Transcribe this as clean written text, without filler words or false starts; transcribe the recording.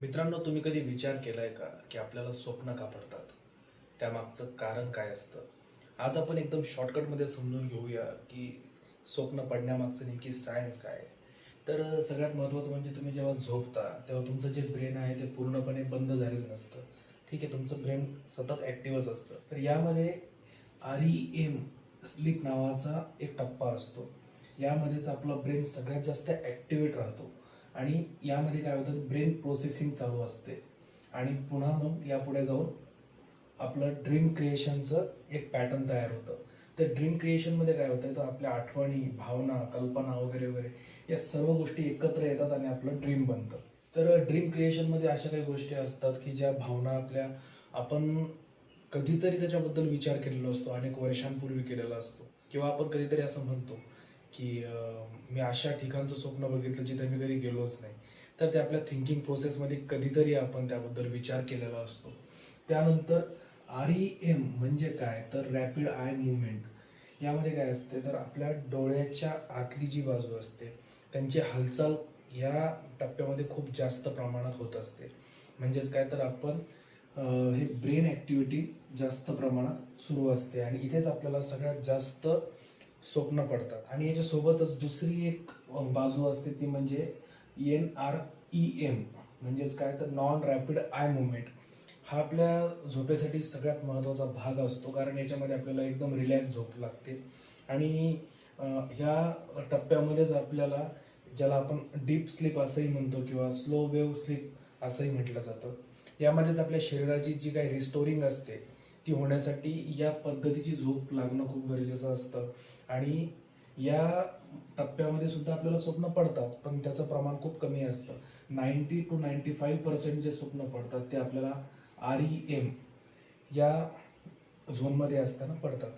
मित्रांनो, तुम्ही कधी विचार केलाय का की आपल्याला स्वप्न का पडतात? त्यामागचं कारण काय असतं? आज आपण एकदम शॉर्टकटमध्ये समजून घेऊया की स्वप्न पडण्यामागचं नेमकी सायन्स काय आहे. सगळ्यात महत्त्वाचं म्हणजे तुम्ही जेव्हा झोपता तेव्हा तुमचं जे ब्रेन आहे ते पूर्णपणे बंद झालेलं नसतं. ठीक आहे, तुमचं ब्रेन सतत ॲक्टिव्हच असतं. तर यामध्ये REM स्लीप नावाचा एक टप्पा असतो. यामध्येच आपला ब्रेन सगळ्यात जास्त ॲक्टिवेट राहतो आणि यामध्ये काय होतं, ब्रेन प्रोसेसिंग चालू असते आणि पुन्हा मग यापुढे जाऊन आपलं ड्रीम क्रिएशनचं एक पॅटर्न तयार होतं. तर ड्रीम क्रिएशनमध्ये काय होतं, तर आपल्या आठवणी, भावना, कल्पना वगैरे वगैरे या सर्व गोष्टी एकत्र येतात आणि आपलं ड्रीम बनतं. तर ड्रीम क्रिएशनमध्ये अशा काही गोष्टी असतात की ज्या भावना आपण कधीतरी त्याच्याबद्दल विचार केलेला असतो, अनेक वर्षांपूर्वी केलेला असतो, किंवा आपण कधीतरी असं म्हणतो की मी अशा ठिकाणचं स्वप्न बघितलं जिथे मी कधी गेलोच नाही. तर ते आपल्या थिंकिंग प्रोसेसमध्ये कधीतरी आपण त्याबद्दल विचार केलेला असतो. त्यानंतर REM म्हणजे काय, तर रॅपिड आय मूव्हमेंट. यामध्ये काय असते, तर आपल्या डोळ्याच्या आतली जी बाजू असते त्यांची हालचाल या टप्प्यामध्ये खूप जास्त प्रमाणात होत असते. म्हणजेच काय, तर आपण हे ब्रेन ॲक्टिव्हिटी जास्त प्रमाणात सुरू असते आणि इथेच आपल्याला सगळ्यात जास्त स्वप्न पडतात. आणि याच्यासोबतच दुसरी एक बाजू असते, ती म्हणजे NREM. म्हणजेच काय, तर नॉन रॅपिड आय मूव्हमेंट. हा आपल्या झोपेसाठी सगळ्यात महत्त्वाचा भाग असतो, कारण याच्यामध्ये आपल्याला एकदम रिलॅक्स झोप लागते. आणि ह्या टप्प्यामध्येच आपल्याला, ज्याला आपण डीप स्लीप असंही म्हणतो किंवा स्लो वेव्ह स्लीप असंही म्हटलं जातं, यामध्येच आपल्या शरीराची जी काही रिस्टोरिंग असते ती होण्यासाठी या पद्धतीची झोप लागणं खूप गरजेचं असतं. आणि या टप्प्यामध्ये सुद्धा आपल्याला स्वप्न पडतात, पण त्याचं प्रमाण खूप कमी असतं. 90 to 95% जे स्वप्न पडतात ते आपल्याला REM या झोनमध्ये असताना पडतात.